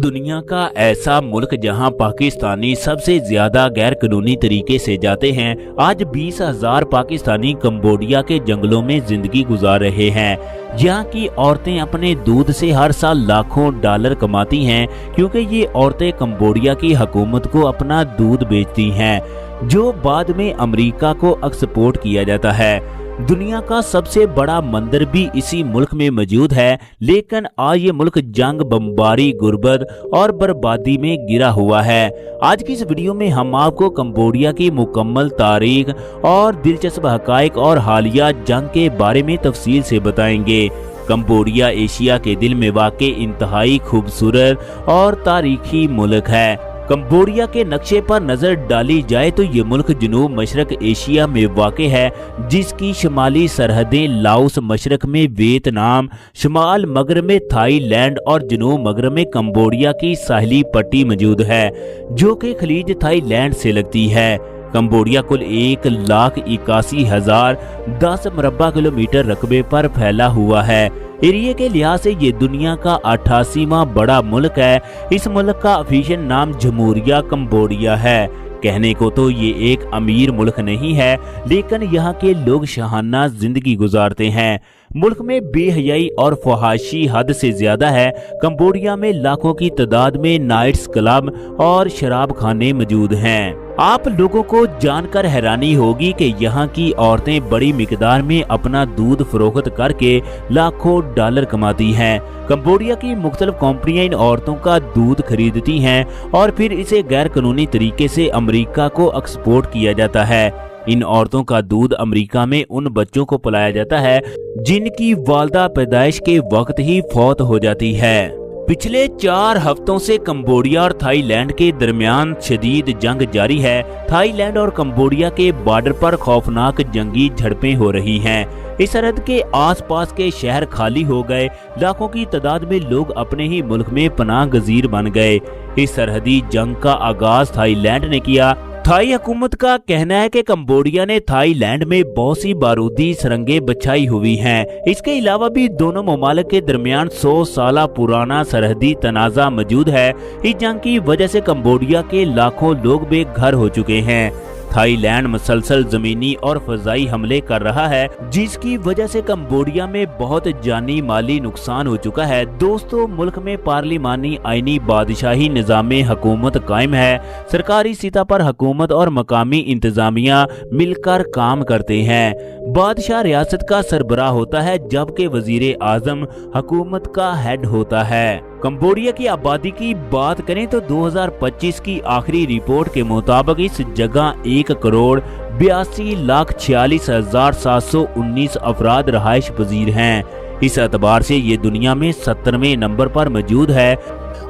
दुनिया का ऐसा मुल्क जहां पाकिस्तानी सबसे ज्यादा गैर कानूनी तरीके से जाते हैं। आज 20,000 पाकिस्तानी कंबोडिया के जंगलों में जिंदगी गुजार रहे हैं। यहाँ की औरतें अपने दूध से हर साल लाखों डॉलर कमाती हैं, क्योंकि ये औरतें कंबोडिया की हुकूमत को अपना दूध बेचती हैं, जो बाद में अमेरिका को एक्सपोर्ट किया जाता है। दुनिया का सबसे बड़ा मंदिर भी इसी मुल्क में मौजूद है, लेकिन आज ये मुल्क जंग, बमबारी, गुर्बत और बर्बादी में गिरा हुआ है। आज की इस वीडियो में हम आपको कंबोडिया की मुकम्मल तारीख और दिलचस्प हकाइक और हालिया जंग के बारे में तफसील से बताएंगे। कंबोडिया एशिया के दिल में वाक़ई इंतहाई खूबसूरत और तारीखी मुल्क है। कंबोडिया के नक्शे पर नजर डाली जाए तो ये मुल्क जनूब मशरक एशिया में वाक़ है, जिसकी शुमाली सरहदें लाओस, मशरक में वियतनाम, शुमाल मगरब में थाईलैंड और जनूब मगरब में कंबोडिया की साहिली पट्टी मौजूद है, जो कि खलीज थाईलैंड से लगती है। कंबोडिया कुल 1,81,010 मुरब्बा किलोमीटर रकबे पर फैला हुआ है। एरिया के लिहाज से ये दुनिया का 88वां बड़ा मुल्क है। इस मुल्क का ऑफिशियल नाम जमहूरिया कंबोडिया है। कहने को तो ये एक अमीर मुल्क नहीं है, लेकिन यहाँ के लोग शाहाना जिंदगी गुजारते हैं। मुल्क में बेहयाई और फहाशी हद से ज्यादा है। कंबोडिया में लाखों की तादाद में नाइट्स क्लब और शराब खाने मौजूद हैं। आप लोगों को जानकर हैरानी होगी कि यहाँ की औरतें बड़ी मिकदार में अपना दूध फरोख्त करके लाखों डॉलर कमाती हैं। कंबोडिया की मुख्तलिफ कंपनियां इन औरतों का दूध खरीदती हैं और फिर इसे गैर कानूनी तरीके से अमेरिका को एक्सपोर्ट किया जाता है। इन औरतों का दूध अमेरिका में उन बच्चों को पिलाया जाता है जिनकी वालदा पैदाइश के वक्त ही फौत हो जाती है। पिछले 4 हफ्तों से कंबोडिया और थाईलैंड के दरमियान शदीद जंग जारी है। थाईलैंड और कंबोडिया के बॉर्डर पर खौफनाक जंगी झड़पें हो रही हैं। इस सरहद के आसपास के शहर खाली हो गए। लाखों की तादाद में लोग अपने ही मुल्क में पनाह गजीर बन गए। इस सरहदी जंग का आगाज थाईलैंड ने किया। थाई हुकूमत का कहना है कि कंबोडिया ने थाईलैंड में बहुत सी बारूदी सुरंगें बिछाई हुई हैं। इसके अलावा भी दोनों ममालिक के दरमियान 100 साल पुराना सरहदी तनाज़ा मौजूद है। इस जंग की वजह से कंबोडिया के लाखों लोग बेघर हो चुके हैं। थाईलैंड मुसलसल जमीनी और फजाई हमले कर रहा है, जिसकी वजह से कंबोडिया में बहुत जानी माली नुकसान हो चुका है। दोस्तों, मुल्क में पार्लिमानी आईनी बादशाही निज़ाम हुकूमत कायम है। सरकारी सतह पर हुकूमत और मकामी इंतजामिया मिलकर काम करते हैं। बादशाह रियासत का सरबराह होता है, जबकि वजीर आजम हुकूमत का हेड होता है। कंबोडिया की आबादी की बात करें तो 2025 की आखिरी रिपोर्ट के मुताबिक इस जगह 1,42,46,719 अफराद रहायश पजीर हैं। इस एतबार से ये दुनिया में 70वें नंबर पर मौजूद है।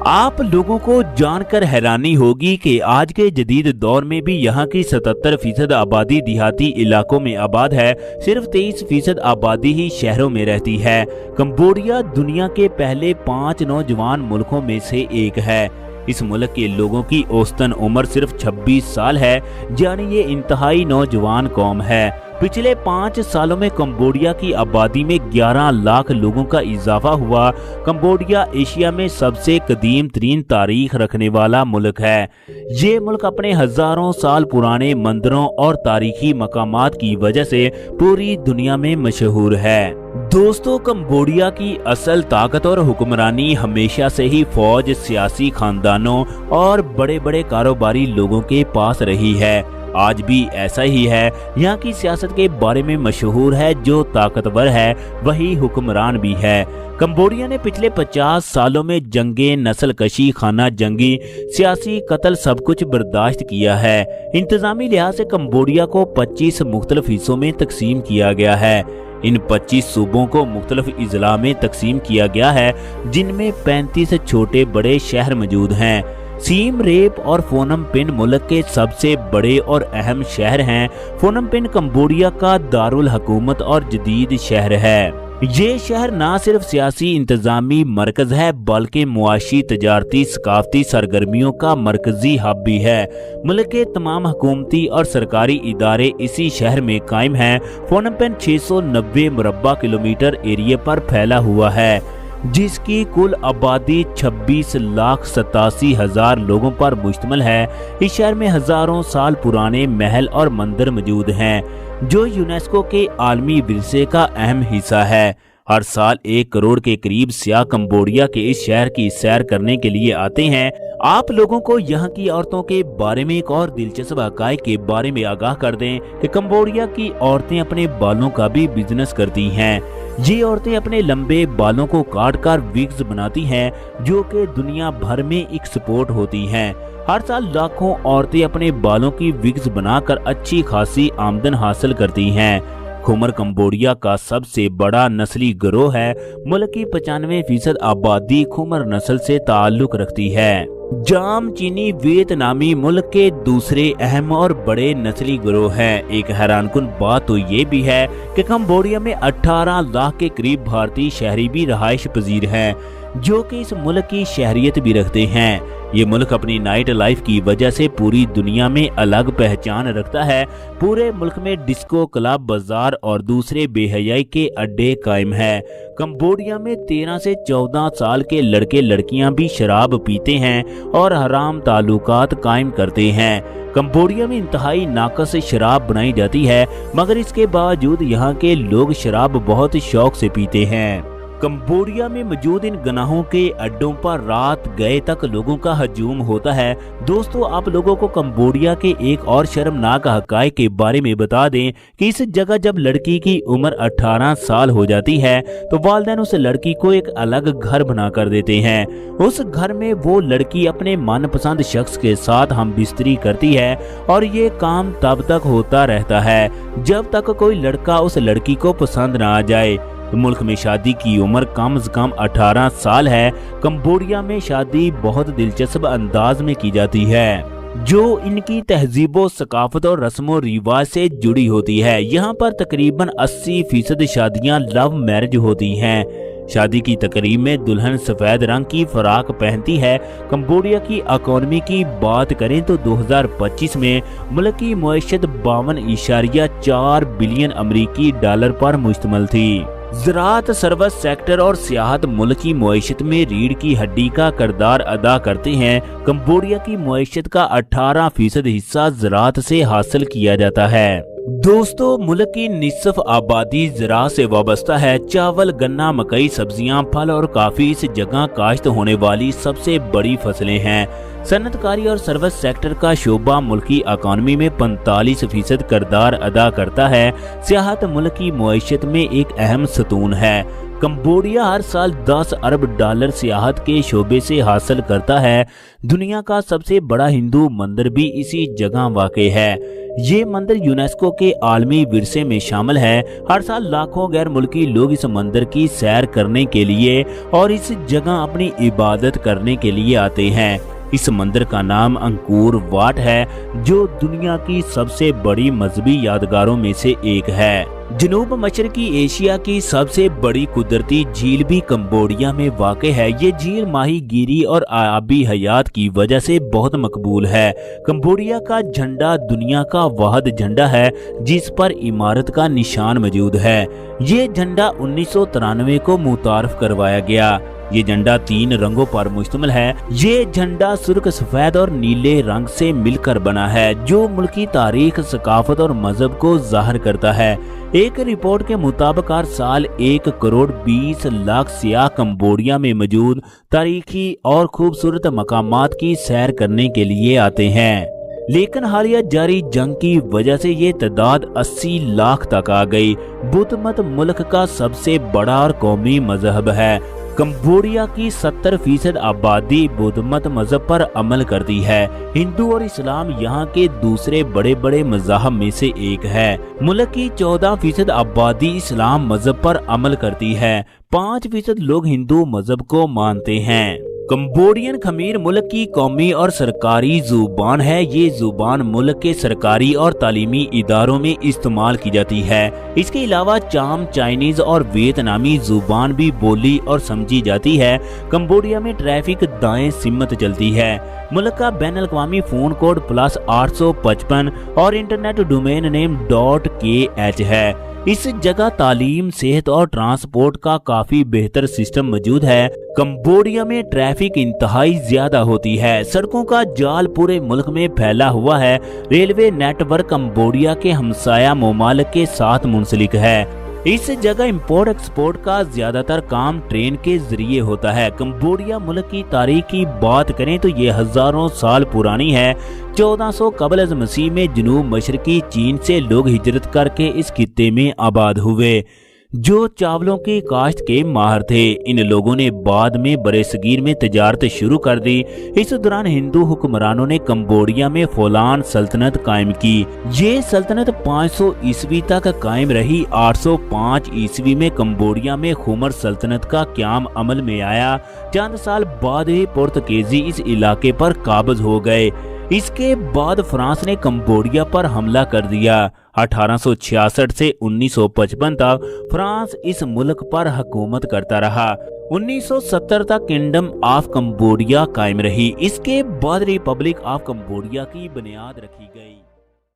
आप लोगों को जानकर हैरानी होगी कि आज के जदीद दौर में भी यहाँ की 77% आबादी देहाती इलाकों में आबाद है। सिर्फ 23% आबादी ही शहरों में रहती है। कंबोडिया दुनिया के पहले 5 नौजवान मुल्कों में से एक है। इस मुल्क के लोगों की औसतन उम्र सिर्फ 26 साल है, यानी ये इंतहाई नौजवान कौम है। पिछले 5 सालों में कंबोडिया की आबादी में 11 लाख लोगों का इजाफा हुआ। कंबोडिया एशिया में सबसे कदीम तरीन तारीख रखने वाला मुल्क है। ये मुल्क अपने हजारों साल पुराने मंदिरों और तारीखी मकामात की वजह से पूरी दुनिया में मशहूर है। दोस्तों, कंबोडिया की असल ताकत और हुक्मरानी हमेशा से ही फौज, सियासी खानदानों और बड़े बड़े कारोबारी लोगों के पास रही है। आज भी ऐसा ही है। यहाँ की सियासत के बारे में मशहूर है, जो ताकतवर है वही हुक्मरान भी है। कंबोडिया ने पिछले 50 सालों में जंगे, नस्ल कशी, खाना जंगी, सियासी कत्ल सब कुछ बर्दाश्त किया है। इंतजामी लिहाज से कंबोडिया को 25 मुख्तलिफ हिस्सों में तकसीम किया गया है। इन 25 सूबों को मुख्तलिफ इजला में तकसीम किया गया है, जिनमें 35 छोटे बड़े शहर मौजूद हैं। सीम रेप और फोनम पेन मुल्क के सबसे बड़े और अहम शहर हैं। फोनम पेन कंबोडिया का दारुल हुकूमत और जदीद शहर है। ये शहर न सिर्फ सियासी इंतजामी मरकज है, बल्कि मुआशी, तजारती, सकाफती सरगर्मियों का मरकजी हब भी है। मुल्क के तमाम हुकूमती और सरकारी इदारे इसी शहर में कायम हैं। फोनम पेन 690 मुरब्बा किलोमीटर एरिया पर फैला हुआ है। जिसकी कुल आबादी 26,87,000 लोगों पर मुश्तमिल है। इस शहर में हजारों साल पुराने महल और मंदिर मौजूद हैं, जो यूनेस्को के आलमी विरसे का अहम हिस्सा है। हर साल 1 करोड़ के करीब सियाह कंबोडिया के इस शहर की सैर करने के लिए आते हैं। आप लोगों को यहाँ की औरतों के बारे में एक और दिलचस्प हकायक के बारे में आगाह कर दें कि कंबोडिया की औरतें अपने बालों का भी बिजनेस करती हैं। ये औरतें अपने लंबे बालों को काट कर विग्स बनाती हैं, जो कि दुनिया भर में एक्सपोर्ट होती हैं। हर साल लाखों औरतें अपने बालों की विग्स बनाकर अच्छी खासी आमदन हासिल करती हैं। खुमर कंबोडिया का सबसे बड़ा नस्ली गिरोह है। मुल्क की 95% आबादी खुमर नस्ल से ताल्लुक रखती है। जाम चीनी वियतनामी मुल्क के दूसरे अहम और बड़े नस्ली गिरोह हैं। एक हैरानकुन बात तो ये भी है कि कंबोडिया में 18 लाख के करीब भारतीय शहरी भी रहायश पजीर हैं, जो कि इस मुल्क की शहरियत भी रखते हैं। ये मुल्क अपनी नाइट लाइफ की वजह से पूरी दुनिया में अलग पहचान रखता है। पूरे मुल्क में डिस्को, क्लब, बाजार और दूसरे बेहयाई के अड्डे कायम है। कंबोडिया में 13 से 14 साल के लड़के लड़कियां भी शराब पीते हैं और हराम ताल्लुकात कायम करते हैं। कंबोडिया में इंतहाई नाकस शराब बनाई जाती है, मगर इसके बावजूद यहाँ के लोग शराब बहुत शौक से पीते हैं। कंबोडिया में मौजूद इन गनाहों के अड्डों पर रात गए तक लोगों का हजूम होता है। दोस्तों, आप लोगों को कंबोडिया के एक और शर्मनाक हकायक के बारे में बता दें कि इस जगह जब लड़की की उम्र 18 साल हो जाती है तो वालिदैन उस लड़की को एक अलग घर बना कर देते हैं। उस घर में वो लड़की अपने मनपसंद शख्स के साथ हम बिस्तरी करती है और ये काम तब तक होता रहता है जब तक कोई लड़का उस लड़की को पसंद ना आ जाए। मुल्क में शादी की उम्र कम से कम 18 साल है। कंबोडिया में शादी बहुत दिलचस्प अंदाज में की जाती है, जो इनकी तहजीबो, सकाफत और रस्मो रिवाज से जुड़ी होती है। यहाँ पर तकरीबन 80% शादियाँ लव मैरिज होती हैं। शादी की तकरीब में दुल्हन सफेद रंग की फराक पहनती है। कंबोडिया की इकोनॉमी की बात करें तो 2025 में मुल्क की मुआशत 52.4 बिलियन अमरीकी डॉलर पर मुश्तमिल थी। ज़राअत, सर्विस सेक्टर और सियाहत मुल्क की मुआशत में रीढ़ की हड्डी का किरदार अदा करते हैं। कंबोडिया की मुआशत का 18% हिस्सा ज़राअत से हासिल किया जाता है। दोस्तों, मुल्क की निसफ आबादी ज़राअत से वाबस्ता है। चावल, गन्ना, मकई, सब्जियां, फल और काफी इस जगह काश्त होने वाली सबसे बड़ी फसलें हैं। सनतकारी और सर्विस सेक्टर का शोबा मुल्क की इकोनॉमी में 45% किरदार अदा करता है। सियाहत मुल्क की मुआशत में एक अहम सतून है। कंबोडिया हर साल 10 अरब डॉलर सियाहत के शोबे से हासिल करता है। दुनिया का सबसे बड़ा हिंदू मंदिर भी इसी जगह वाक़ई है। ये मंदिर यूनेस्को के आलमी विरसे में शामिल है। हर साल लाखों गैर मुल्की लोग इस मंदिर की सैर करने के लिए और इस जगह अपनी इबादत करने के लिए आते हैं। इस मंदिर का नाम अंकोर वाट है, जो दुनिया की सबसे बड़ी मजहबी यादगारों में से एक है। जनूब मशरकी एशिया की सबसे बड़ी कुदरती झील भी कंबोडिया में वाक़ई है। ये झील माही गिरी और आबी हयात की वजह से बहुत मकबूल है। कंबोडिया का झंडा दुनिया का वाहिद झंडा है जिस पर इमारत का निशान मौजूद है। ये झंडा 1993 को मुतारफ करवाया गया। ये झंडा 3 रंगों पर मुश्तमिल है। ये झंडा सुर्ख, सफेद और नीले रंग से मिलकर बना है, जो मुल्की तारीख, सकाफत और मजहब को जाहिर करता है। एक रिपोर्ट के मुताबिक हर साल 1 करोड़ 20 लाख सियाह कंबोडिया में मौजूद तारीखी और खूबसूरत मकामात की सैर करने के लिए आते हैं, लेकिन हालिया जारी जंग की वजह से ये तादाद 80 लाख तक आ गई। बुद्ध मत मुल्क का सबसे बड़ा और कौमी मजहब है। कंबोडिया की 70% आबादी बुद्ध मत मजहब पर अमल करती है। हिंदू और इस्लाम यहाँ के दूसरे बड़े बड़े मज़ाहब में से एक है। मुल्क की 14% आबादी इस्लाम मजहब पर अमल करती है। 5% लोग हिंदू मजहब को मानते हैं। कंबोडियन खमीर मुल्क की कौमी और सरकारी जुबान है। ये जुबान मुल्क के सरकारी और तालीमी इदारों में इस्तेमाल की जाती है। इसके अलावा चाम, चाइनीज और वियतनामी जुबान भी बोली और समझी जाती है। कंबोडिया में ट्रैफिक दाएं सिमत चलती है। मुल्क का बैन अल-अक़वामी फोन कोड +855 और इंटरनेट डोमेन नेम .kh है। इस जगह तालीम, सेहत और ट्रांसपोर्ट का काफी बेहतर सिस्टम मौजूद है। कंबोडिया में ट्रैफिक इंतहाई ज्यादा होती है। सड़कों का जाल पूरे मुल्क में फैला हुआ है। रेलवे नेटवर्क कंबोडिया के हमसाया ममालिक के साथ मुंसलिक है। इस जगह इंपोर्ट एक्सपोर्ट का ज्यादातर काम ट्रेन के जरिए होता है। कंबोडिया मुल्क की तारीख की बात करें तो ये हजारों साल पुरानी है। 1400 कबल अज़ मसीह में जनूब मशरकी चीन से लोग हिजरत करके इस खित्ते में आबाद हुए, जो चावलों की काश्त के माहिर थे। इन लोगों ने बाद में बरेसगीर में तजारत शुरू कर दी। इस दौरान हिंदू हुक्मरानों ने कंबोडिया में फोलान सल्तनत कायम की। ये सल्तनत 500 ईस्वी तक कायम रही। 805 ईस्वी में कंबोडिया में खुमर सल्तनत का क्याम अमल में आया। चंद साल बाद ही पुर्तगीजी इस इलाके पर काबिज हो गए। इसके बाद फ्रांस ने कंबोडिया पर हमला कर दिया। 1866 से 1955 तक फ्रांस इस मुल्क पर हुकूमत करता रहा। 1970 तक किंगडम ऑफ कंबोडिया कायम रही। इसके बाद रिपब्लिक ऑफ कंबोडिया की बुनियाद रखी गई।